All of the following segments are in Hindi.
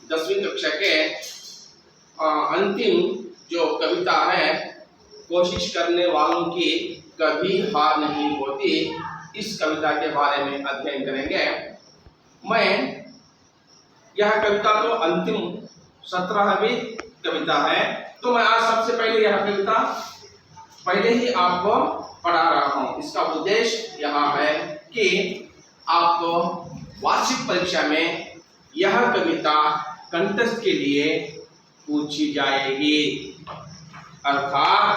10वीं कक्षा के अंतिम जो कविता है, कोशिश करने वालों की कभी हार नहीं होती, इस कविता के बारे में अध्ययन करेंगे। मैं यह कविता तो अंतिम 17वीं कविता है, तो मैं आज सबसे पहले यह कविता पहले ही आपको पढ़ा रहा हूँ। इसका उद्देश्य यह है कि आपको वार्षिक परीक्षा में यह कविता कंठस्थ के लिए पूछी जाएगी, अर्थात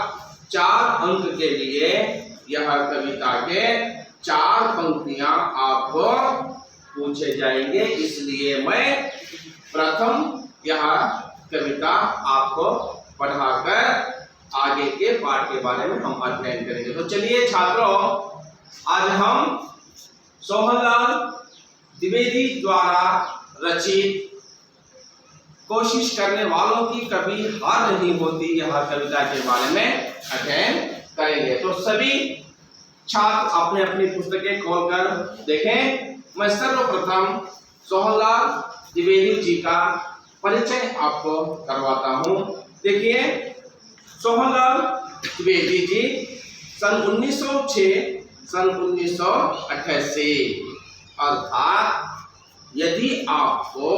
4 अंक के लिए यह कविता के 4 पंक्तियां आपको पूछे जाएंगे। इसलिए मैं प्रथम यह कविता आपको पढ़ाकर आगे के पाठ के बारे में हम अध्ययन करेंगे। तो चलिए छात्रों, आज हम सोहनलाल द्विवेदी द्वारा रचित कोशिश करने वालों की कभी हार नहीं होती यह कविता के बारे में अध्ययन करेंगे। तो सभी छात्र अपने अपनी पुस्तकें खोलकर देखें। मैं सर्वप्रथम सोहनलाल द्विवेदी जी का परिचय आपको करवाता हूँ। देखिए, सोहनलाल द्विवेदी जी सन 1988, अर्थात यदि आपको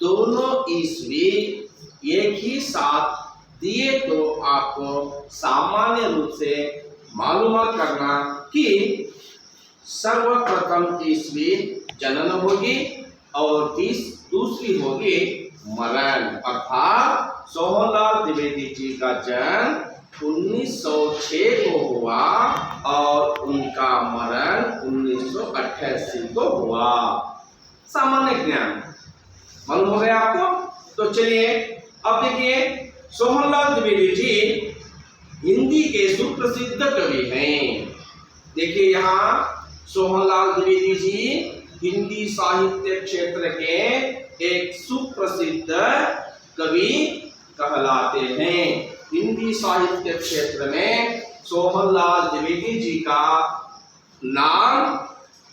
दोनों ईस्वी एक ही साथ दिए तो आपको सामान्य रूप से मालूम करना कि सर्वप्रथम ईस्वी जनन होगी और दूसरी होगी मरण। अर्थात सोहनलाल द्विवेदी जी का जन्म 1906 को हुआ और उनका मरण 1988 को हुआ। सामान्य ज्ञान मालूम हो गया आपको। तो चलिए अब देखिए, सोहनलाल द्विवेदी जी हिंदी के सुप्रसिद्ध कवि हैं। देखिए यहाँ सोहनलाल द्विवेदी जी हिंदी साहित्य क्षेत्र के एक सुप्रसिद्ध कवि कहलाते हैं। हिंदी साहित्य क्षेत्र में सोहनलाल द्विवेदी जी का नाम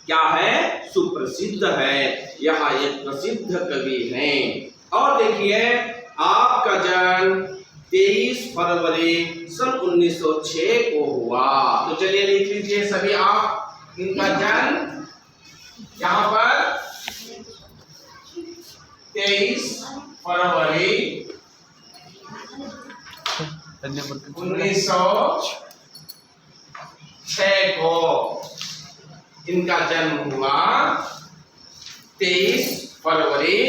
क्या है? सुप्रसिद्ध है। यह एक प्रसिद्ध कवि हैं। और देखिए, आपका जन्म 23 फरवरी सन 1906 को हुआ। तो चलिए लिख लीजिए सभी आप इनका जन्म यहाँ पर 23 फरवरी 1906 को इनका जन्म हुआ। 23 फरवरी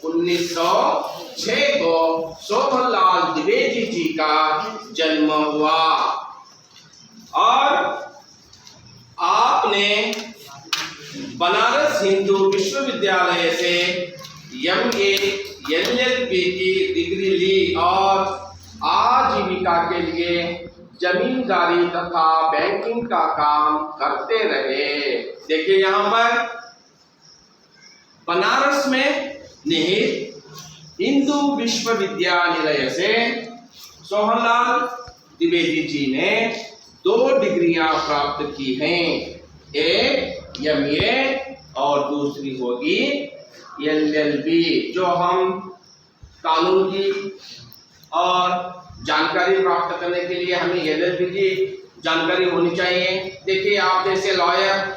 1906 को सोहनलाल द्विवेदी जी का जन्म हुआ। और आपने बनारस हिंदू विश्वविद्यालय से MA LLB की डिग्री ली और आजीविका के लिए जमींदारी तथा बैंकिंग का काम करते रहे। देखिए यहाँ पर बनारस में निहित हिंदू विश्वविद्यालय से सोहनलाल द्विवेदी जी ने 2 डिग्रियां प्राप्त की हैं, एक MA और दूसरी होगी LLB। जो हम कानून की और जानकारी प्राप्त करने के लिए हमें LLB की जानकारी होनी चाहिए। देखिए, आप जैसे लॉयर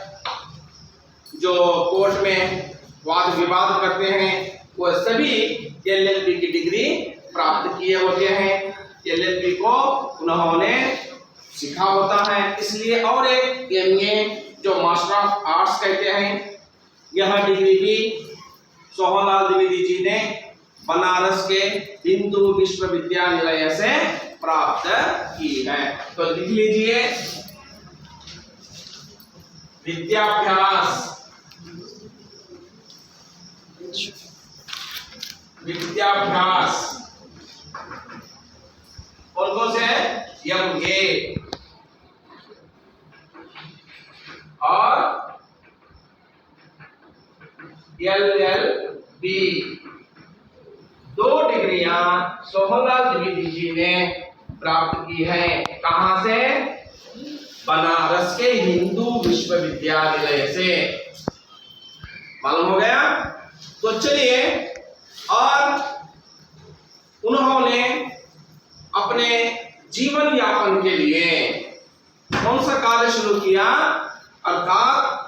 जो कोर्ट में वाद विवाद करते हैं, वो सभी LLB की डिग्री प्राप्त किए होते हैं। LLB को उन्होंने सीखा होता है। इसलिए और एक MA जो मास्टर ऑफ आर्ट्स कहते हैं, यह डिग्री भी सोहनलाल द्विवेदी जी ने बनारस के हिंदू विश्वविद्यालय से प्राप्त की है। तो लिख लीजिए, विद्याभ्यास कौन से MA और LLB 2 डिग्रियां सोहनलाल द्विवेदी जी ने प्राप्त की है। कहां से? बनारस के हिंदू विश्वविद्यालय से। मालूम हो गया। तो चलिए जीवन यापन के लिए कौन सा कार्य शुरू किया, अर्थात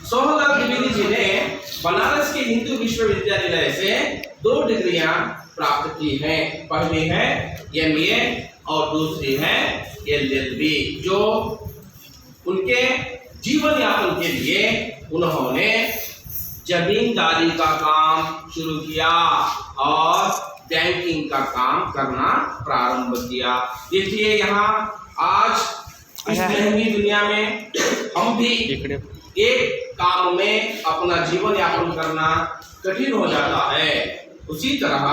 सोहनलाल द्विवेदी जी ने बनारस के हिंदू विश्वविद्यालय से 2 डिग्रियां प्राप्त की हैं। पहली है MA और दूसरी है LLB, जो उनके जीवन यापन के लिए उन्होंने जमींदारी का काम शुरू किया और बैंकिंग का काम करना प्रारंभ किया। देखिए यहाँ आज इस महंगी दुनिया में हम भी एक काम में अपना जीवन यापन करना कठिन हो जाता है। उसी तरह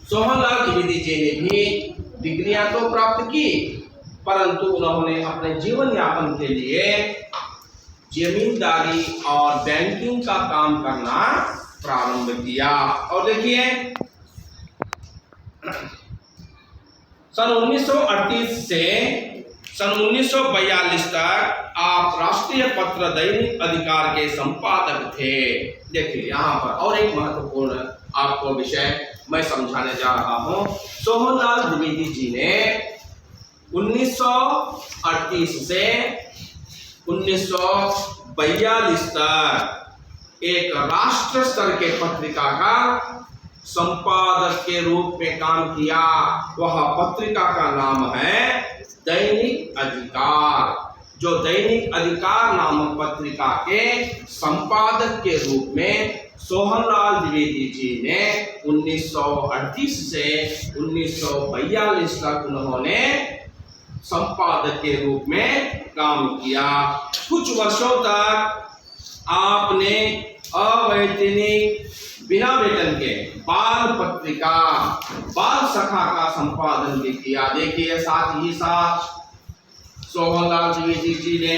सोहनलाल द्विवेदी जी ने भी डिग्रियां तो प्राप्त की, परंतु उन्होंने अपने जीवन यापन के लिए जमींदारी और बैंकिंग का काम करना प्रारंभ किया। और देखिए सन 1938 से सन 1942 तक आप राष्ट्रीय पत्र दैनिक अधिकार के संपादक थे। देखिए यहाँ पर और एक महत्वपूर्ण आपको विषय मैं समझाने जा रहा हूँ। सोहनलाल द्विवेदी जी ने 1938 से 1942 तक एक राष्ट्र स्तर के पत्रिका का संपादक के रूप में काम किया। वह पत्रिका का नाम है दैनिक अधिकार। जो दैनिक अधिकार नामक पत्रिका के संपादक के रूप में सोहनलाल द्विवेदी जी ने 1938 से 1942 तक उन्होंने संपादक के रूप में काम किया। कुछ वर्षों तक आपने अवैतनिक बिना वेतन के बाल पत्रिका बाल सखा का संपादन भी किया। देखिए साथ ही साथ सोहनलाल द्विवेदी जी ने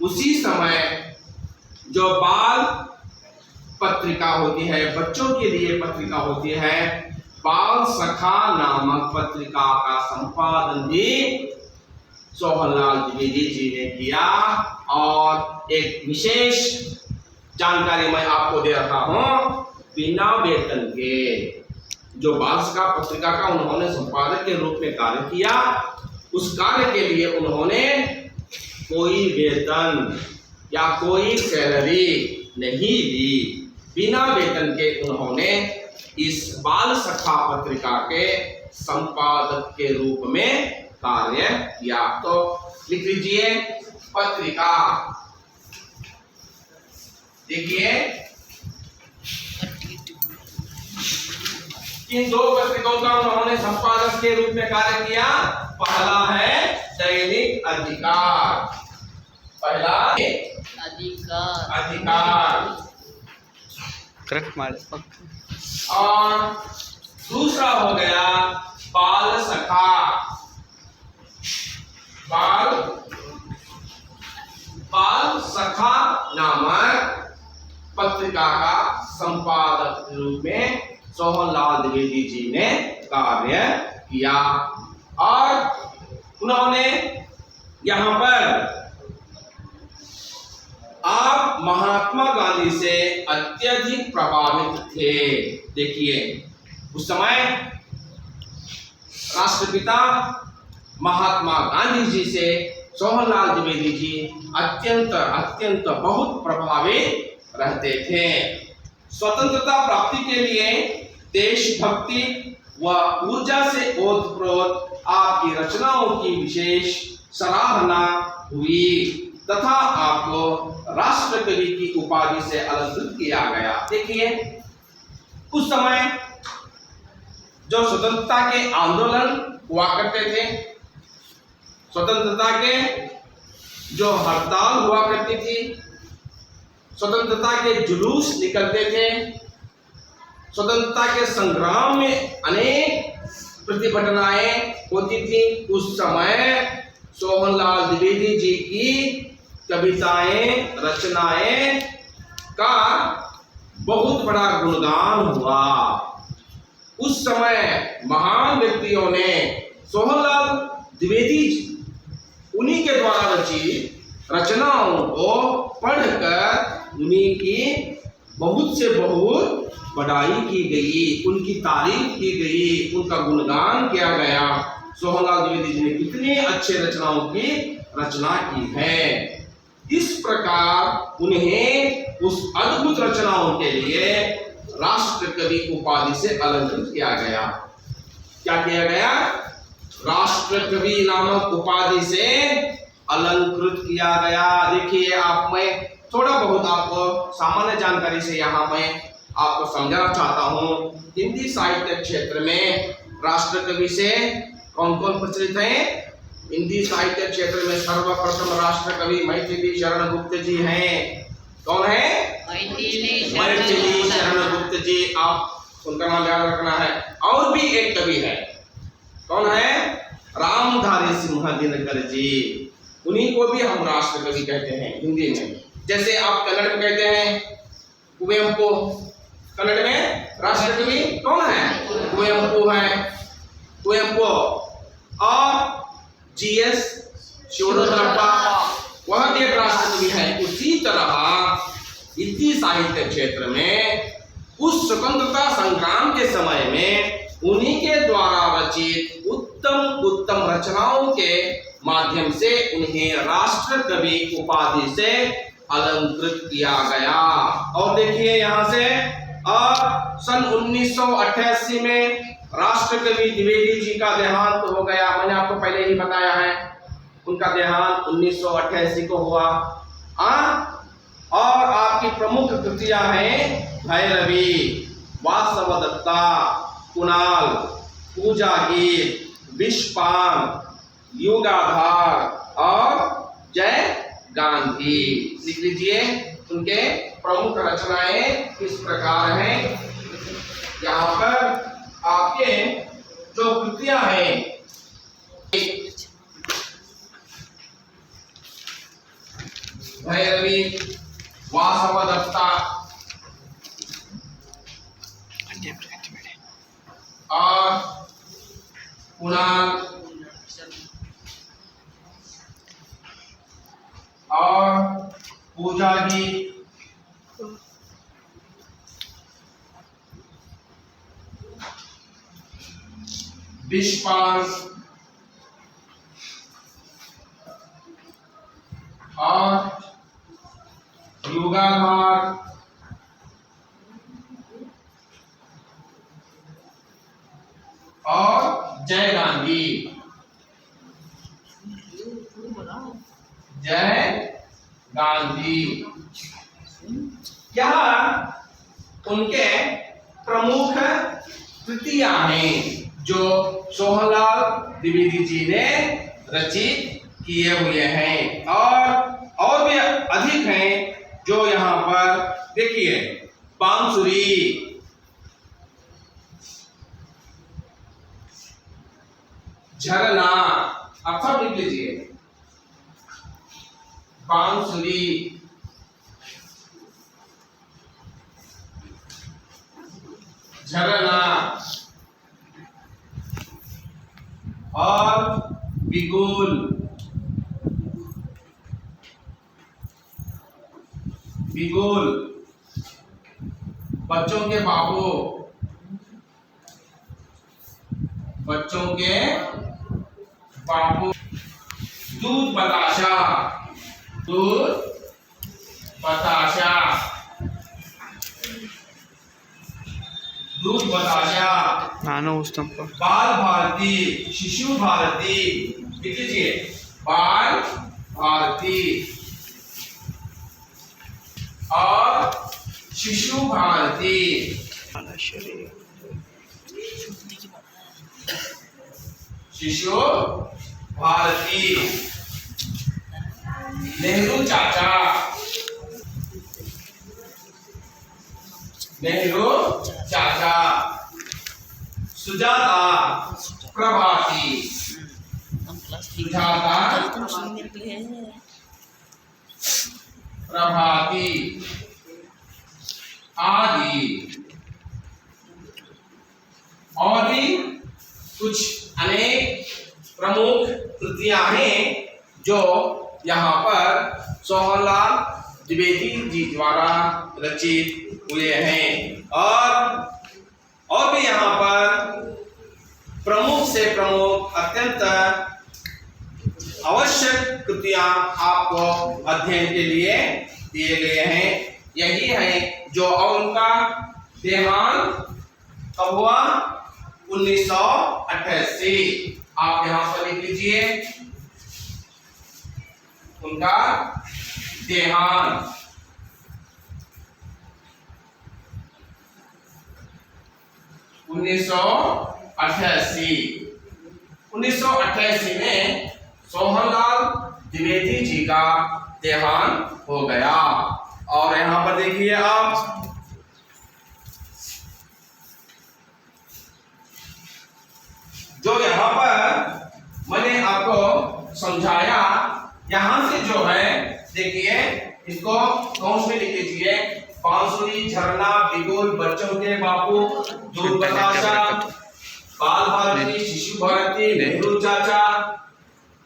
उसी समय जो बाल पत्रिका होती है, बच्चों के लिए पत्रिका होती है, बाल सखा नामक पत्रिका का संपादन भी सोहनलाल द्विवेदी जी ने किया। और एक विशेष जानकारी मैं आपको दे रहा हूं, बिना वेतन के जो बाल सखा पत्रिका का उन्होंने संपादक के रूप में कार्य किया, उस कार्य के लिए उन्होंने कोई वेतन या कोई सैलरी नहीं ली। बिना वेतन के उन्होंने इस बाल सखा पत्रिका के संपादक के रूप में कार्य किया। तो लिख लीजिए पत्रिका। देखिए इन 2 पत्रिकाओं का उन्होंने संपादक के रूप में कार्य किया। पहला है दैनिक अधिकार, पहला अधिकार और दूसरा हो गया बाल सखा। बाल सखा नामक पत्रिका का संपादक के रूप में सोहनलाल द्विवेदी जी ने कार्य किया। और उन्होंने यहाँ पर आप महात्मा गांधी से अत्यधिक प्रभावित थे। देखिए उस समय राष्ट्रपिता महात्मा गांधी जी से सोहनलाल द्विवेदी जी अत्यंत बहुत प्रभावित रहते थे। स्वतंत्रता प्राप्ति के लिए देशभक्ति व ऊर्जा से ओतप्रोत आपकी रचनाओं की विशेष सराहना हुई तथा आपको राष्ट्रकवि की उपाधि से अलंकृत किया गया। देखिए उस समय जो स्वतंत्रता के आंदोलन हुआ करते थे, स्वतंत्रता के जो हड़ताल हुआ करती थी, स्वतंत्रता के जुलूस निकलते थे, स्वतंत्रता के संग्राम में अनेक प्रतिभटनाएं होती थी। उस समय सोहनलाल द्विवेदी जी की कविताएं रचनाएं का बहुत बड़ा गुणगान हुआ। उस समय महान व्यक्तियों ने सोहनलाल द्विवेदी उन्हीं के द्वारा रची रचनाओं को पढ़कर उन्हीं की बहुत से बहुत बड़ाई की गई, उनकी तारीफ की गई, उनका गुणगान किया गया। सोहनलाल द्विवेदी जी ने कितने अच्छे रचनाओं की रचना की है। इस प्रकार उन्हें उस अद्भुत रचनाओं के लिए राष्ट्र कवि उपाधि से अलंकृत किया गया। क्या किया गया? राष्ट्र कवि नामक उपाधि से अलंकृत किया गया। देखिए, आप मैं थोड़ा बहुत आपको सामान्य जानकारी से यहाँ मैं आपको समझाना चाहता हूँ। हिंदी साहित्य क्षेत्र में राष्ट्र कवि से कौन कौन प्रचलित हैं? हिंदी साहित्य क्षेत्र में सर्वप्रथम राष्ट्र कवि मैथिली शरण गुप्त जी हैं। कौन है? मैथिली शरण गुप्त जी। आप उनका नाम याद रखना है। और भी एक कवि है, कौन है? रामधारी सिंह दिनकर जी। उन्हीं को भी हम राष्ट्र कवि कहते हैं हिंदी में। जैसे आप कन्नड़ में कहते हैं कुवेंपु, कन्नड़ में राष्ट्र कवि कौन है? कुवेंपु है, कुवेंपु। और जीएस शिवरुद्रप्पा, वह भी एक राष्ट्र कवि है। उसी तरह हिंदी साहित्य क्षेत्र में उस स्वतंत्रता संग्राम के समय में उन्हीं के द्वारा रचित उत्तम रचनाओं के माध्यम से उन्हें राष्ट्र कवि उपाधि से अलंकृत किया गया। और देखिए यहाँ से सन 1988 में राष्ट्र कवि द्विवेदी जी का देहांत हो गया। मैंने आपको पहले ही बताया है, उनका देहांत 1988 को हुआ। और आपकी प्रमुख कृतियां हैं भैरवी, वासवदत्ता, कुणाल, पूजा गीत, विषपान, युगाधार और जय गांधी। लिख लीजिए, उनके प्रमुख रचनाएं किस प्रकार हैं। यहाँ पर आपके जो कृतियां हैं, भैरवी, वासवदत्ता और कुणाल और पूजा गीत, विषपान और युगाधार और जय गांधी। जय गांधी यह उनके प्रमुख कृतियां हैं जो सोहनलाल द्विवेदी जी ने रचित किए हुए हैं। और भी अधिक हैं जो यहाँ पर देखिए, बांसुरी, झरना, आप सब लिख लीजिए। बांसुरी, झरना और बिगुल, बिगुल, बच्चों के बाबू, बच्चों के बाबू, दूध बताशा, दूध बताशा, दूध बताशा, बाल भारती, शिशु भारती, लिख लीजिए, बाल भारती और शिशु भारती, शिशु भारती, नेहरू चाचा, नेहरू चाचा, सुजाता प्रभाती, सुजाता प्रभाती आदि। और भी कुछ अनेक प्रमुख कृतियां हैं जो यहाँ पर सोहनलाल द्विवेदी जी द्वारा रचित हुए हैं। और भी यहाँ पर प्रमुख से प्रमुख अत्यंत आवश्यक कृतियां आपको अध्ययन के लिए दिए गए हैं। यही है जो उनका देहांत कब हुआ? 1988। आप यहां पर लिख लीजिए उनका देहांत 1988। 1988 में सोहनलाल द्विवेदी जी का देहांत हो गया। और यहां पर देखिए आप जो यहां पर मैंने आपको समझाया, यहां से जो है देखिए इसको कौन से लिख लीजिए, बांसुरी, झरना, बिगुल, बच्चों के बापू, दूध बताशा, बाल भारती, शिशु भारती, नेहरू चाचा,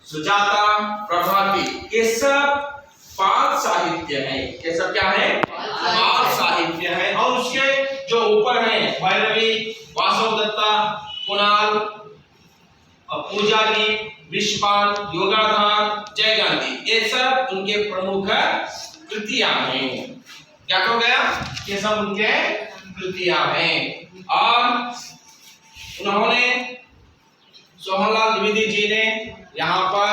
सुजाता, प्रभाती, ये सब पाठ साहित्य है। ये सब क्या है? पाठ साहित्य है। और उसके जो ऊपर है भैरवी, वासव दत्ता, कुणाल, पूजा गीत, विश्वपाल, योगाधार, जय गांधी, ये सब उनके प्रमुख कृतियां हैं। क्या हो गया? ये सब उनके कृतियां हैं। और उन्होंने सोहनलाल द्विवेदी जी ने यहाँ पर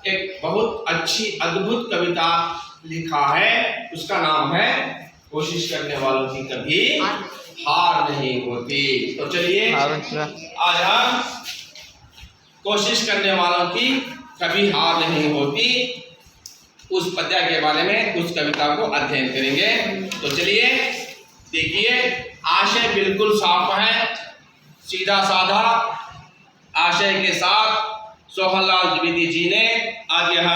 एक बहुत अच्छी अद्भुत कविता लिखा है। उसका नाम है कोशिश करने वालों की कभी हार नहीं होती। तो चलिए आज हम कोशिश करने वालों की कभी हार नहीं होती उस पद्य के बारे में, उस कविता को अध्ययन करेंगे। तो चलिए देखिए, आशय बिल्कुल साफ है, सीधा साधा आशय के साथ सोहनलाल द्विवेदी जी ने आज यह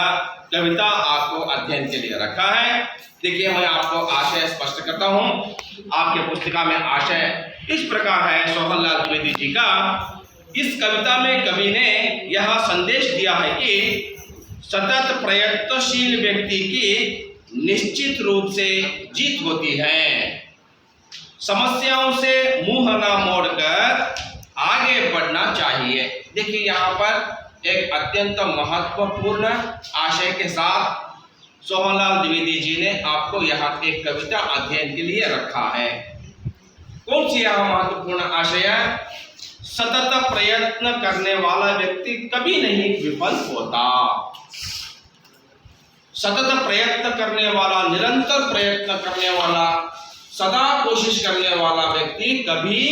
कविता आपको अध्ययन के लिए रखा है। देखिए मैं आपको आशय स्पष्ट करता हूं। आपके पुस्तिका में आशय इस प्रकार है सोहनलाल द्विवेदी जी का। इस कविता में कवि ने यह संदेश दिया है कि सतत प्रयत्नशील व्यक्ति की निश्चित रूप से जीत होती है। समस्याओं से मुंह न मोड़कर आगे बढ़ना चाहिए। देखिए यहाँ पर एक अत्यंत महत्वपूर्ण आशय के साथ सोहनलाल द्विवेदी जी ने आपको यहाँ एक कविता अध्ययन के लिए रखा है। कौन सी यह महत्वपूर्ण आशय है? सतत प्रयत्न करने वाला व्यक्ति कभी नहीं विफल होता। सतत प्रयत्न करने वाला, निरंतर प्रयत्न करने वाला, सदा कोशिश करने वाला व्यक्ति कभी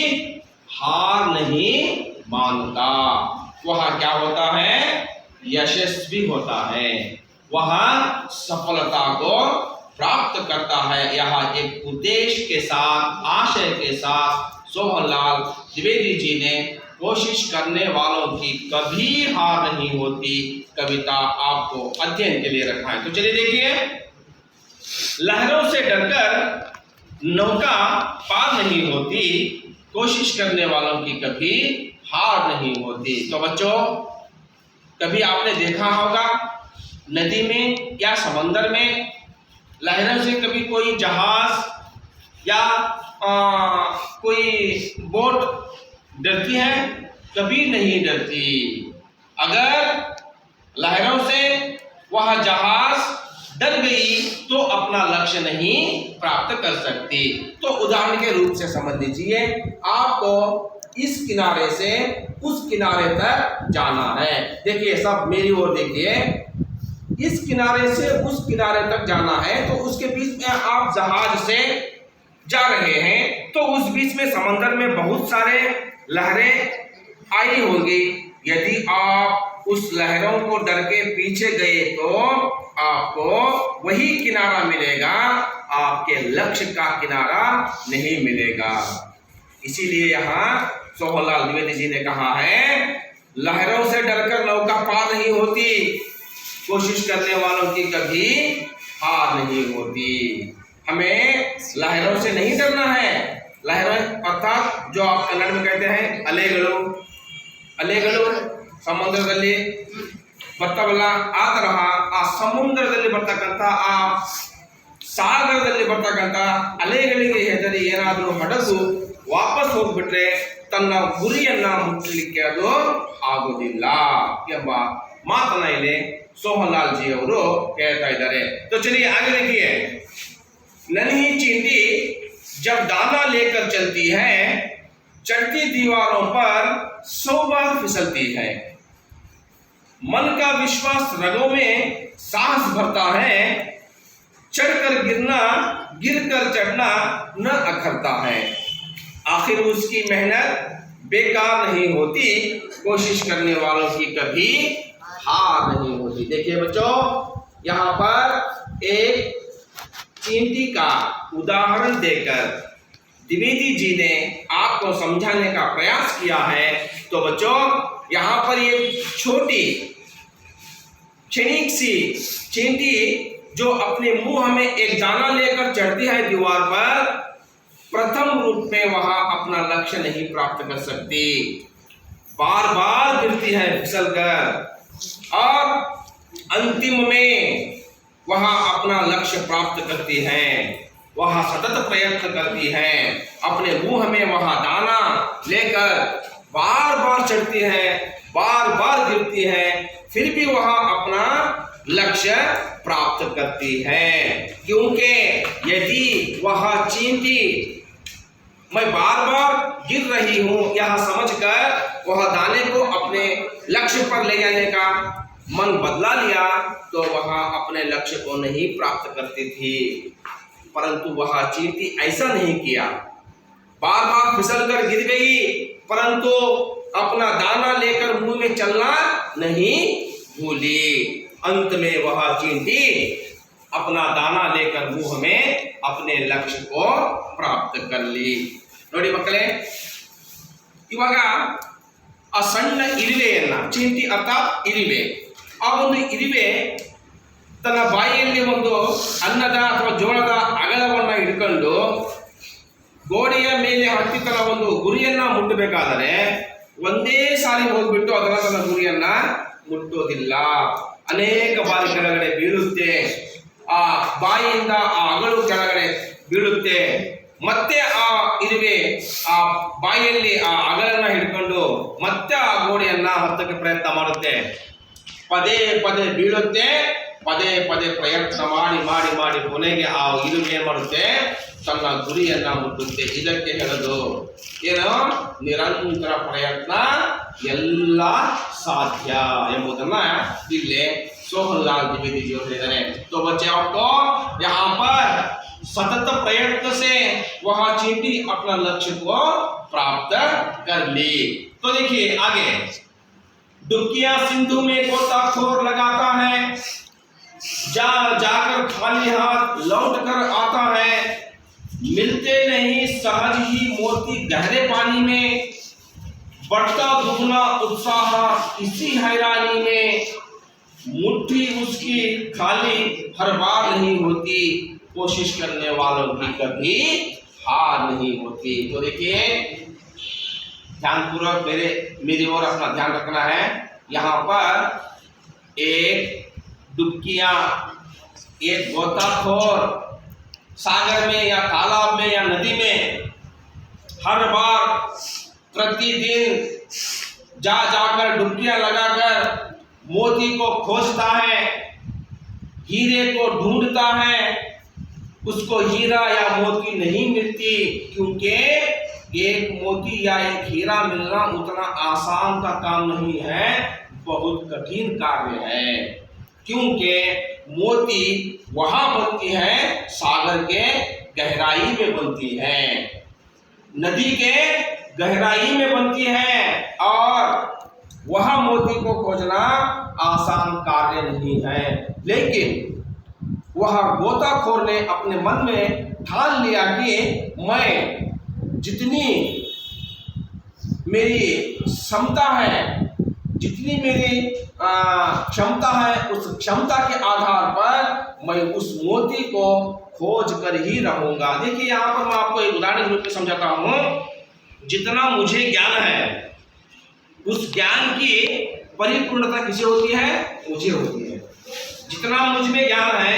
हार नहीं मानता। वह क्या होता है? यशस्वी होता है, वह सफलता को प्राप्त करता है। यहाँ एक उद्देश्य के साथ, आशय के साथ सोहनलाल द्विवेदी जी ने कोशिश करने वालों की कभी हार नहीं होती कविता आपको अध्ययन के लिए रखा है। तो चलिए देखिए, लहरों से डरकर नौका पार नहीं होती, कोशिश करने वालों की कभी हार नहीं होती। तो बच्चों, कभी आपने देखा होगा नदी में या समंदर में लहरों से कभी कोई जहाज या कोई बोट डरती है? कभी नहीं डरती। अगर लहरों से वह जहाज डर गई तो अपना लक्ष्य नहीं प्राप्त कर सकती। तो उदाहरण के रूप से समझ लीजिए, आपको इस किनारे से उस किनारे तक जाना है। देखिए सब मेरी ओर देखिए, इस किनारे से उस किनारे तक जाना है, तो उसके बीच में आप जहाज से जा रहे हैं, तो उस बीच में समंदर में बहुत सारे लहरें आई होंगी। यदि आप उस लहरों को डर के पीछे गए तो आपको वही किनारा मिलेगा, आपके लक्ष्य का किनारा नहीं मिलेगा। इसीलिए यहाँ सोहनलाल द्विवेदी जी ने कहा है, लहरों से डरकर नौका पार नहीं होती, कोशिश करने वालों की कभी हार नहीं होती। हमें लहरों से नहीं डरना है। लहरें अर्थात जो आप कन्नड़ में कहते हैं अलेगड़ू, अलेगड़ू ಸಮುದ್ರದಲ್ಲಿ ಬರ್ತಾವಲ್ಲ, ಆ ತರಹ ಆ ಸಮುದ್ರದಲ್ಲಿ ಬರ್ತಕ್ಕಂಥ ಆ ಸಾಗರದಲ್ಲಿ ಬರ್ತಕ್ಕಂಥ ಅಲೆಗಳಿಗೆ ಹೆದರಿ ಏನಾದರೂ ಹಡಗು ವಾಪಸ್ ಹೋಗ್ಬಿಟ್ರೆ ತನ್ನ ಗುರಿಯನ್ನ ಮುಟ್ಟಲಿಕ್ಕೆ ಅದು ಆಗೋದಿಲ್ಲ ಎಂಬ ಮಾತನ್ನ ಇಲ್ಲಿ ಸೋಹನ್ಲಾಲ್ ಜಿ ಅವರು ಹೇಳ್ತಾ ಇದ್ದಾರೆ. तो चलिए आगे देखिए, नन्ही चींटी जब दाना लेकर चलती है चढ़ती दीवारों पर 100 बार फिसलती है। मन का विश्वास रगों में साहस भरता है, चढ़कर गिरना गिरकर चढ़ना न अखरता है। आखिर उसकी मेहनत बेकार नहीं होती, कोशिश करने वालों की कभी हार नहीं होती। देखिए बच्चों, यहाँ पर एक चींटी का उदाहरण देकर द्विवेदी जी ने आपको समझाने का प्रयास किया है। तो बच्चों, यहाँ पर ये छोटी क्षणिक सी चींटी जो अपने मुंह में एक दाना लेकर चढ़ती है दीवार पर, प्रथम रूप में वहां अपना लक्ष्य नहीं प्राप्त कर सकती, बार बार गिरती है फिसलकर, और अंतिम में वहां अपना लक्ष्य प्राप्त करती है। वह सतत प्रयत्न करती है, अपने मुंह में वहां दाना लेकर बार बार चढ़ती है, बार बार गिरती है, फिर भी वह अपना लक्ष्य प्राप्त करती है। क्योंकि यदि वह चींटी मैं बार बार गिर रही हूं यह समझकर वह दाने को अपने लक्ष्य पर ले जाने का मन बदला लिया तो वह अपने लक्ष्य को नहीं प्राप्त करती थी। परंतु वह चींटी ऐसा नहीं किया, बार बार फिसल कर गिर गई परंतु अपना दाना लेकर मुंह में चलना नहीं भूली। अंत में वह चींटी अपना दाना लेकर मुंह में अपने लक्ष्य को प्राप्त कर ली। ನೋಡಿ ಮಕ್ಕಳೇ, ಇವಾಗ ಆ ಸಣ್ಣ ಇರುವೆಯನ್ನ, ಚೀಂಟಿ ಅರ್ಥಾತ್ ಇರುವೆ, ಆ ಒಂದು ಇರುವೆ ತನ್ನ ಬಾಯಿಯಲ್ಲಿ ಒಂದು ಅನ್ನದ ಅಥವಾ ಜೋಳದ ಅಗಲವನ್ನ ಹಿಡ್ಕೊಂಡು ಗೋಡೆಯ ಮೇಲೆ ಹತ್ತಿ ತನ್ನ ಒಂದು ಗುರಿಯನ್ನ ಮುಟ್ಟಬೇಕಾದರೆ ಒಂದೇ ಸಾರಿ ಹೋಗ್ಬಿಟ್ಟು ಅದರ ತನ್ನ ಗುರಿಯನ್ನ ಮುಟ್ಟೋದಿಲ್ಲ, ಅನೇಕ ಬಾರಿ ಕೆಳಗಡೆ ಬೀಳುತ್ತೆ, ಆ ಬಾಯಿಯಿಂದ ಆ ಅಗಳು ಕೆಳಗಡೆ ಬೀಳುತ್ತೆ, ಮತ್ತೆ ಆ ಇರುವೆ ಆ ಬಾಯಿಯಲ್ಲಿ ಆ ಅಗಳನ್ನ ಹಿಡ್ಕೊಂಡು ಮತ್ತೆ ಆ ಗೋಡೆಯನ್ನ ಹತ್ತಕ್ಕೆ ಪ್ರಯತ್ನ ಮಾಡುತ್ತೆ, ಪದೇ ಪದೇ ಬೀಳುತ್ತೆ, ಪದೇ ಪದೇ ಪ್ರಯತ್ನ ಮಾಡಿ ಮಾಡಿ ಮಾಡಿ ಕೊನೆಗೆ ಆ ಇರುವೆ ಏನ್ ಮಾಡುತ್ತೆ, ತನ್ನ ಗುರಿಯನ್ನ ಮುಟ್ಟುತ್ತೆ. ಇದಕ್ಕೆ ಹೇಳೋದು ಏನು, ನಿರಂತರ ಪ್ರಯತ್ನ ಎಲ್ಲ ಸಾಧ್ಯ ಎಂಬುದನ್ನ ಇಲ್ಲಿ सोहनलाल द्विवेदी जी ಹೇಳಿದ್ದಾರೆ। तो बच्चे आपको यहाँ पर सतत प्रयत्न से वह चींटी अपना लक्ष्य को प्राप्त कर ली। तो देखिए आगे, डुबकियां सिंधु में गोताखोर लगाता है, जा जाकर खाली हाथ लौट कर आता है, मिलते नहीं सहज ही मोती गहरे पानी में, बढ़ता दुगना उत्साह इसी हैरानी में, मुट्ठी उसकी खाली हर बार नहीं होती, कोशिश करने वालों की कभी हार नहीं होती। तो देखिए ध्यानपूर्वक मेरी ओर अपना ध्यान रखना है। यहाँ पर एक डुबकियां, एक गोताखोर सागर में या तालाब में या नदी में हर बार प्रतिदिन जा जाकर डुबकियां लगाकर मोती को खोजता है, हीरे को ढूंढता है, उसको हीरा या मोती नहीं मिलती, क्योंकि एक मोती या एक हीरा मिलना उतना आसान का काम नहीं है, बहुत कठिन कार्य है। क्योंकि मोती वहां बनती है सागर के गहराई में बनती है, नदी के गहराई में बनती है, और वह मोती को खोजना आसान कार्य नहीं है। लेकिन वह गोताखोर ने अपने मन में ठान लिया कि मैं जितनी मेरी क्षमता है, जितनी मेरी क्षमता है, उस क्षमता के आधार पर मैं उस मोती को खोज कर ही रहूंगा। देखिए यहाँ पर मैं आपको एक उदाहरण के रूप में समझाता हूँ। जितना मुझे ज्ञान है उस ज्ञान की परिपूर्णता किसे होती है, मुझे होती है। जितना मुझ में ज्ञान है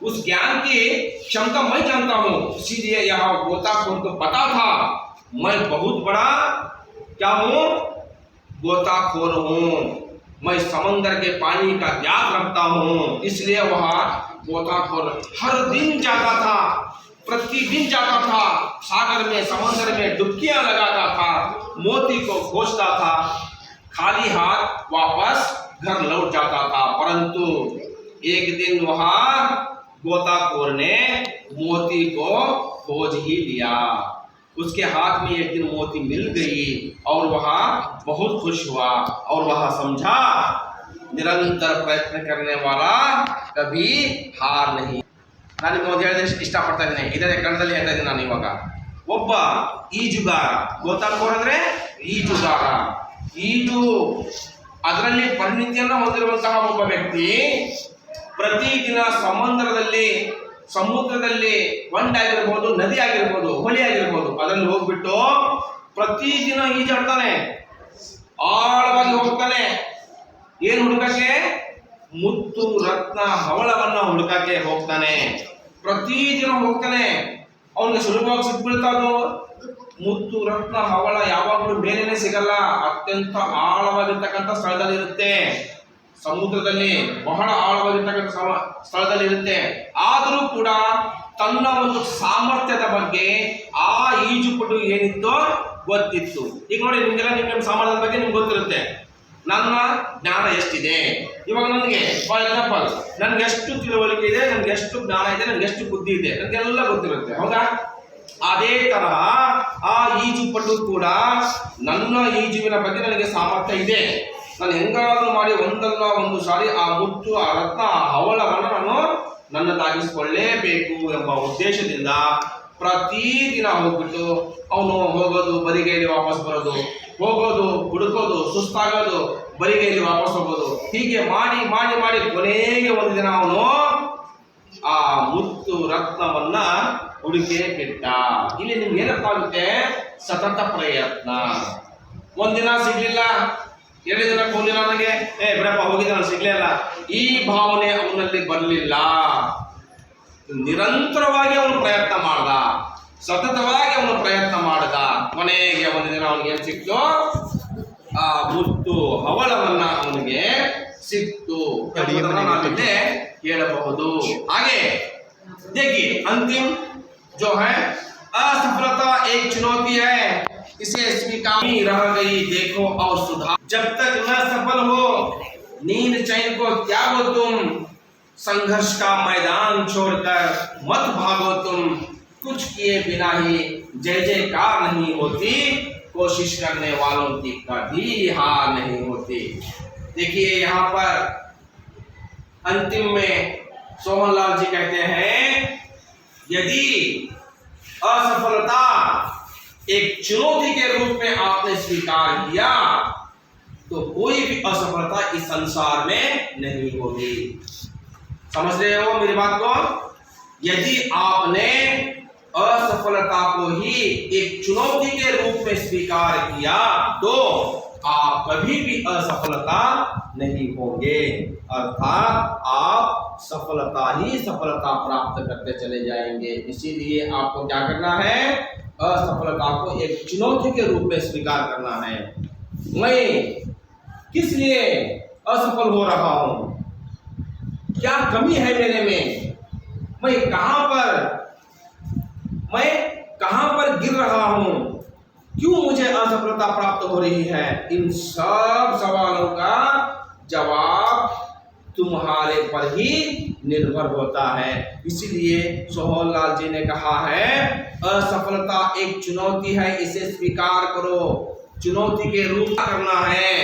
उस ज्ञान की क्षमता मैं जानता हूँ, इसीलिए यह गोताखोर को पता था मैं बहुत बड़ा क्या हूँ, गोताखोर हूँ, मैं समंदर के पानी का ज्ञान रखता हूँ। इसलिए वह गोताखोर हर दिन जाता था, प्रतिदिन जाता था, सागर में समंदर में डुबकियां लगाता था, मोती को खोजता था, खाली हाथ वापस घर लौट जाता था। परंतु एक दिन वहां गोताखोर ने मोती को खोज ही लिया। उसके हाथ में एक दिन मोती मिल गई और वह बहुत खुश हुआ और वह समझा निरंतर प्रयत्न करने वाला कभी हार नहीं। ನಾನು ಒಂದು ಹೇಳಿದ್ರೆ ಇಷ್ಟಪಡ್ತಾ ಇದ್ದೀನಿ, ಇದೇ ಕನ್ನಡದಲ್ಲಿ ಹೇಳ್ತಾ ಇದ್ದೀನಿ ನಾನು ಇವಾಗ. ಒಬ್ಬ ಈಜುಗಾರ, ಗೋತಾಖೋರ್ ಅಂದ್ರೆ ಈಜುಗಾರ, ಈಜು ಅದರಲ್ಲಿ ಪರಿಣಿತಿಯನ್ನು ಹೊಂದಿರುವಂತಹ ಒಬ್ಬ ವ್ಯಕ್ತಿ ಪ್ರತಿದಿನ ಸಮುದ್ರದಲ್ಲಿ ಒಂದಾಗಿರ್ಬೋದು, ನದಿ ಆಗಿರ್ಬೋದು, ಹೊಳೆ ಆಗಿರ್ಬೋದು, ಅದರಲ್ಲಿ ಹೋಗ್ಬಿಟ್ಟು ಪ್ರತಿದಿನ ಈಜಾಡ್ತಾನೆ, ಆಳವಾಗಿ ಹೋಗ್ತಾನೆ. ಏನು ಹುಡುಕಕ್ಕೆ? ಮುತ್ತು ರತ್ನ ಹವಳವನ್ನ ಹುಡುಕಕ್ಕೆ ಹೋಗ್ತಾನೆ. ಪ್ರತಿದಿನ ಹೋಗ್ತಾನೆ. ಅವನಿಗೆ ಸುಲಭವಾಗಿ ಸಿಕ್ಬಿಡ್ತಾ ಅದು. ಮುತ್ತು ರತ್ನ ಹವಳ ಯಾವಾಗಲೂ ಬೇರೆನೆ ಸಿಗಲ್ಲ, ಅತ್ಯಂತ ಆಳವಾಗಿರ್ತಕ್ಕಂಥ ಸ್ಥಳದಲ್ಲಿ ಇರುತ್ತೆ, ಸಮುದ್ರದಲ್ಲಿ ಬಹಳ ಆಳವಾಗಿರ್ತಕ್ಕಂಥ ಸ್ಥಳದಲ್ಲಿ ಇರುತ್ತೆ. ಆದರೂ ಕೂಡ ತನ್ನ ಒಂದು ಸಾಮರ್ಥ್ಯದ ಬಗ್ಗೆ ಆ ಈಜುಪಟು ಏನಿತ್ತು ಗೊತ್ತಿತ್ತು. ಈಗ ನೋಡಿ, ನಿಮ್ಗೆಲ್ಲ ನಿಮ್ಮ ಸಾಮರ್ಥ್ಯದ ಬಗ್ಗೆ ನಿಮ್ಗೆ ಗೊತ್ತಿರುತ್ತೆ. ನನ್ನ ಜ್ಞಾನ ಎಷ್ಟಿದೆ, ಇವಾಗ ನನಗೆ ಫಾರ್ ಎಕ್ಸಾಂಪಲ್ ನನ್ಗೆ ಎಷ್ಟು ತಿಳುವಳಿಕೆ ಇದೆ, ನನ್ಗೆ ಎಷ್ಟು ಜ್ಞಾನ ಇದೆ, ನನ್ಗೆ ಎಷ್ಟು ಬುದ್ಧಿ ಇದೆ, ನನಗೆಲ್ಲ ಗೊತ್ತಿರುತ್ತೆ, ಹೌದಾ? ಅದೇ ತರಹ ಆ ಈಜುಪಟು ಕೂಡ ನನ್ನ ಈಜುವಿನ ಬಗ್ಗೆ ನನಗೆ ಸಾಮರ್ಥ್ಯ ಇದೆ. ನಾನು ಹೆಂಗಾದ್ರೂ ಮಾಡಿ ಒಂದಲ್ಲ ಒಂದು ಸಾರಿ ಆ ಮುತ್ತು, ಆ ರತ್ನ, ಆ ಹವಳವನ್ನು ನಾನು ನನ್ನದಾಗಿಸಿಕೊಳ್ಳೇಬೇಕು ಎಂಬ ಉದ್ದೇಶದಿಂದ ಪ್ರತಿದಿನ ಹೋಗ್ಬಿಟ್ಟು ಅವನು ಹೋಗೋದು, ಬರಿಗೈಲಿ ವಾಪಸ್ ಬರೋದು, ಹೋಗೋದು, ಹುಡುಕೋದು, ಸುಸ್ತಾಗೋದು, ಬರಿಗೈಲಿ ವಾಪಸ್ ಹೋಗೋದು, ಹೀಗೆ ಮಾಡಿ ಮಾಡಿ ಮಾಡಿ ಕೊನೆಗೆ ಒಂದು ದಿನ ಅವನು ಆ ಮುತ್ತು ರತ್ನವನ್ನ ಹುಡುಕೇ ಬಿಟ್ಟ. ಇಲ್ಲಿ ನಿಮ್ಗೆ ಏನರ್ಥ ಆಗುತ್ತೆ? ಸತತ ಪ್ರಯತ್ನ. ಒಂದಿನ ಸಿಗ್ಲಿಲ್ಲ, 2 ದಿನ ಹೋಗಿಲ್ಲ, ನನಗೆ ಬಿಡಪ್ಪ ಹೋಗಿದ್ದ, ನಾನು ಸಿಗ್ಲೇ ಇಲ್ಲ, ಈ ಭಾವನೆ ಅವನಲ್ಲಿ ಬರಲಿಲ್ಲ. ನಿರಂತರವಾಗಿ ಅವನು ಪ್ರಯತ್ನ ಮಾಡ್ದ, ಸತತವಾಗಿ ಅವನು ಪ್ರಯತ್ನ ಮಾಡಿದ. ಕೊನೆಗೆ ಒಂದು ದಿನ ಅವನಿಗೆ ಏನ್ ಸಿಕ್ತು? ಆ ಮುತ್ತು ಹವಳವನ್ನ ಅವನಿಗೆ ಸಿಕ್ತು ನಾವಿಲ್ಲೇ ಹೇಳಬಹುದು. ಹಾಗೆ देखिए अंतिम जो है, असफलता एक चुनौती है, इसे स्वीकार रह गई देखो और सुधार। जब तक न सफल हो नींद चैन को त्यागो तुम, संघर्ष का मैदान छोड़कर मत भागो तुम, कुछ किए बिना ही जय जयकार नहीं होती, कोशिश करने वालों की कभी हार नहीं होती। देखिए यहाँ पर अंतिम में सोहनलाल जी कहते हैं, यदि असफलता एक चुनौती के रूप में आपने स्वीकार किया तो कोई भी असफलता इस संसार में नहीं होगी। समझ रहे हो मेरी बात को? यदि आपने असफलता को ही एक चुनौती के रूप में स्वीकार किया तो आप कभी भी असफलता नहीं होंगे, अर्थात आप सफलता ही सफलता प्राप्त करते चले जाएंगे। इसीलिए आपको क्या करना है? असफलता को एक चुनौती के रूप में स्वीकार करना है। मैं किस लिए असफल हो रहा हूं? क्या कमी है मेरे में? मैं कहां पर गिर रहा हूं? क्यों मुझे असफलता प्राप्त हो रही है? इन सब सवालों का जवाब तुम्हारे पर ही निर्भर होता है। इसीलिए सोहनलाल जी ने कहा है, असफलता एक चुनौती है, इसे स्वीकार करो, चुनौती के रूप करना है।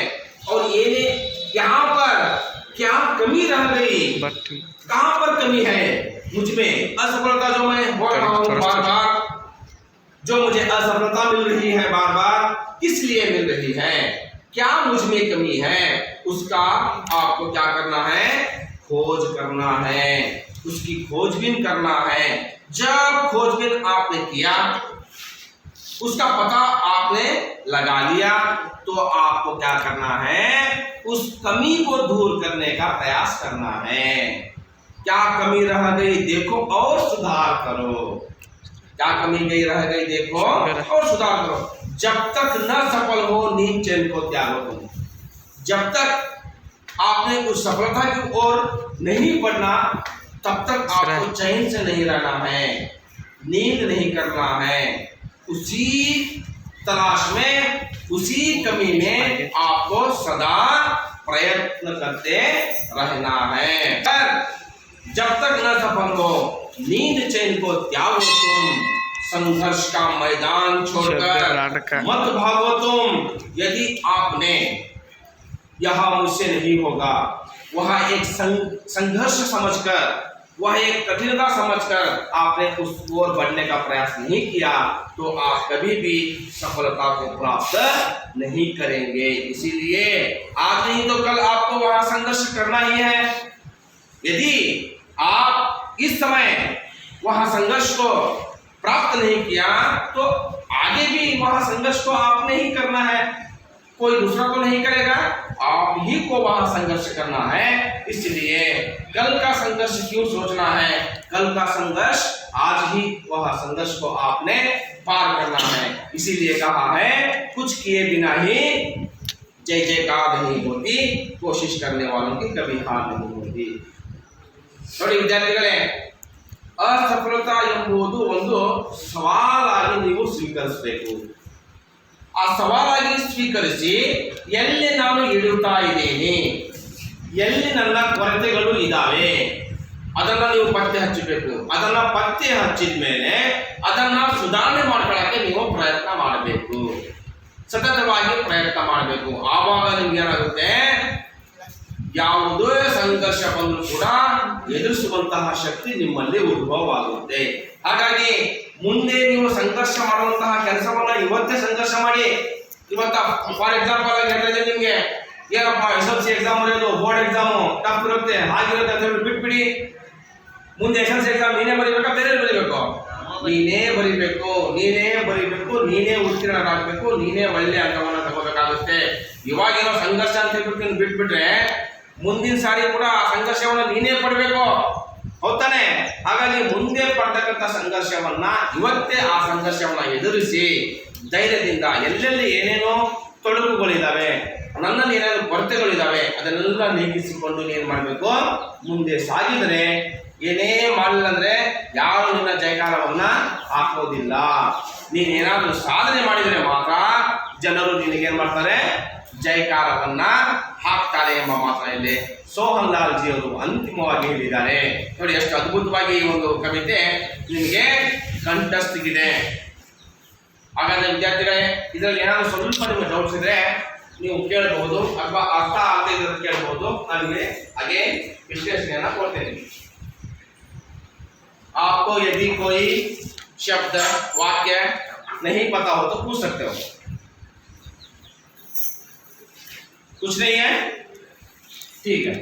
और ये यहाँ पर क्या कमी रह गई? कहाँ पर कमी है मुझ में? असफलता जो मैं हो रहा हूँ बार बार, जो मुझे असफलता मिल रही है बार बार, किस लिए मिल रही है? क्या मुझ में कमी है? उसका आपको क्या करना है? खोज करना है, उसकी खोजबीन करना है। जब खोजबीन आपने किया, उसका पता आपने लगा लिया, तो आपको क्या करना है? उस कमी को दूर करने का प्रयास करना है। क्या कमी रह गई देखो और सुधार करो। क्या कमी रह गई देखो और सुधार करो। जब तक न सफल हो नींद चैन को त्यागो तुम। जब तक आपने उस सफलता की ओर नहीं बढ़ना तब तक आपको चैन से नहीं रहना है, नींद नहीं करना है। उसी तलाश में, उसी कमी में आपको सदा प्रयत्न करते रहना है। पर जब तक न सफल हो नींद चैन को त्यागो तुम। संघर्ष का मैदान छोड़कर मत भागो तुम। यदि आपने यह मुझसे नहीं होगा, वह एक संघर्ष समझकर, वह एक कठिनता समझकर आपने उस ओर बढ़ने का प्रयास नहीं किया तो आप कभी भी सफलता को प्राप्त नहीं करेंगे। इसीलिए आज नहीं तो कल आपको वहां संघर्ष करना ही है। यदि आप इस समय वहां संघर्ष को प्राप्त नहीं किया तो आगे भी वहां संघर्ष को आपने ही करना है, कोई दूसरा तो नहीं करेगा, आप ही को वहां संघर्ष करना है। इसलिए कल का संघर्ष क्यों सोचना है, कल का संघर्ष आज ही वह संघर्ष को आपने पार करना है। इसीलिए कहा है कुछ किए बिना ही जय जयकार नहीं होती, कोशिश करने वालों की कभी हार नहीं होती। ನೋಡಿ ವಿದ್ಯಾರ್ಥಿಗಳೇ, ಅಸಫಲತಾ ಎಂಬುದು ಒಂದು ಸವಾಲಾಗಿ ನೀವು ಸ್ವೀಕರಿಸಬೇಕು। ಆ ಸವಾಲಾಗಿ ಸ್ವೀಕರಿಸಿ ಎಲ್ಲಿ ನಾನು ಇಡುತ್ತಾ ಇದ್ದೇನೆ, ಎಲ್ಲಿ ನನ್ನ ಕೊರತೆಗಳು ಇದ್ದಾವೆ ಅದನ್ನ ನೀವು ಪತ್ತೆ ಹಚ್ಚಬೇಕು। ಅದನ್ನ ಪತ್ತೆ ಹಚ್ಚಿದ ಮೇಲೆ ಅದನ್ನ ಸುಧಾರಣೆ ಮಾಡ್ಕೊಳ್ಳಕ್ಕೆ ನೀವು ಪ್ರಯತ್ನ ಮಾಡಬೇಕು, ಸತತವಾಗಿ ಪ್ರಯತ್ನ ಮಾಡಬೇಕು। ಆವಾಗ ನಿಮ್ಗೆ ಏನಾಗುತ್ತೆ, ಯಾವುದೇ ಸಂಘರ್ಷ ಬಂದರೂ ಕೂಡ ಎದುರಿಸುವಂತಹ ಶಕ್ತಿ ನಿಮ್ಮಲ್ಲಿ ಉದ್ಭವವಾಗುತ್ತೆ। ಹಾಗಾಗಿ ಮುಂದೆ ನೀವು ಸಂಘರ್ಷ ಮಾಡುವಂತಹ ಕೆಲಸವನ್ನ ಇವತ್ತೇ ಸಂಘರ್ಷ ಮಾಡಿ। ಇವತ್ತ ಫಾರ್ ಎಕ್ಸಾಂಪಲ್ ಆಗಿ ಹೇಳಿದ್ರೆ ನಿಮ್ಗೆ ಏನಪ್ಪ SSLC ಎಕ್ಸಾಮ್ ಬರೆಯೋದು, ಬೋರ್ಡ್ ಎಕ್ಸಾಮು ಟಫ್ ಇರುತ್ತೆ, ಹಾಗಿರುತ್ತೆ ಅಂತ ಹೇಳಿ ಬಿಟ್ಬಿಡಿ। ಮುಂದೆ SSLC ಎಕ್ಸಾಮ್ ನೀನೇ ಬರೀಬೇಕಾ, ಬೇರೆ ಬರೀಬೇಕು? ನೀನೇ ಬರೀಬೇಕು, ನೀನೇ ಬರೀಬೇಕು, ನೀನೇ ಉತ್ತೀರ್ಣರಾಗಬೇಕು, ನೀನೇ ಒಳ್ಳೆ ಅಂಕವನ್ನ ತಗೋಬೇಕಾಗುತ್ತೆ। ಇವಾಗೇನೋ ಸಂಘರ್ಷ ಅಂತ ಹೇಳ್ಬಿಟ್ಟು ನೀನು ಬಿಟ್ಬಿಟ್ರೆ ಮುಂದಿನ ಸಾರಿ ಕೂಡ ಆ ಸಂಘರ್ಷವನ್ನ ನೀನೇ ಪಡಬೇಕು, ಹೌದಾನೆ? ಹಾಗಾಗಿ ಮುಂದೆ ಪಡ್ತಕ್ಕಂಥ ಸಂಘರ್ಷವನ್ನ ಇವತ್ತೇ ಆ ಸಂಘರ್ಷವನ್ನ ಎದುರಿಸಿ ಧೈರ್ಯದಿಂದ, ಎಲ್ಲೆಲ್ಲಿ ಏನೇನೋ ತೊಡಕುಗಳಿದ್ದಾವೆ, ನನ್ನಲ್ಲಿ ಏನೇನು ಕೊರತೆಗಳಿದ್ದಾವೆ ಅದನ್ನೆಲ್ಲ ನೀಗಿಸಿಕೊಂಡು ನೀನು ಮಾಡಬೇಕು, ಮುಂದೆ ಸಾಗಿದರೆ ಏನೇ ಮಾಡಲಿಲ್ಲ ಅಂದ್ರೆ ಯಾರು ನಿನ್ನ ಜಯಕಾರವನ್ನ ಹಾಕೋದಿಲ್ಲ। ನೀನೇನಾದ್ರೂ ಸಾಧನೆ ಮಾಡಿದರೆ ಮಾತ್ರ ಜನರು ನಿನಗೇನ್ ಮಾಡ್ತಾರೆ, ಜಯಕಾರವನ್ನ ಹಾಕ್ತಾರೆ ಎಂಬ ಮಾತಲ್ಲಿ ಸೋಹನ್ ಲಾಲ್ ಜಿ ಅವರು ಅಂತಿಮವಾಗಿ ಹೇಳಿದ್ದಾರೆ। ನೋಡಿ ಎಷ್ಟು ಅದ್ಭುತವಾಗಿ ಈ ಒಂದು ಕವಿತೆ ನಿಮಗೆ ಕಂಠಸ್ಥಿಗಿದೆ। ಹಾಗಾದ್ರೆ ವಿದ್ಯಾರ್ಥಿಗಳೇ, ಇದರಲ್ಲಿ ಏನಾದರೂ ಸ್ವಲ್ಪ ನಿಮಗೆ ಡೌಟ್ಸ್ ಇದ್ರೆ ನೀವು ಕೇಳಬಹುದು ಅಥವಾ ಅರ್ಥ ಆಗದೆ ಇದ್ರೆ ಕೇಳಬಹುದು, ನನಗೆ ಹಾಗೆ ವಿಶ್ಲೇಷಣೆಯನ್ನ ಕೊಡ್ತೇನೆ। आपको यदि कोई शब्द वाक्य नहीं पता हो तो पूछ सकते हो। कुछ नहीं है, ठीक है।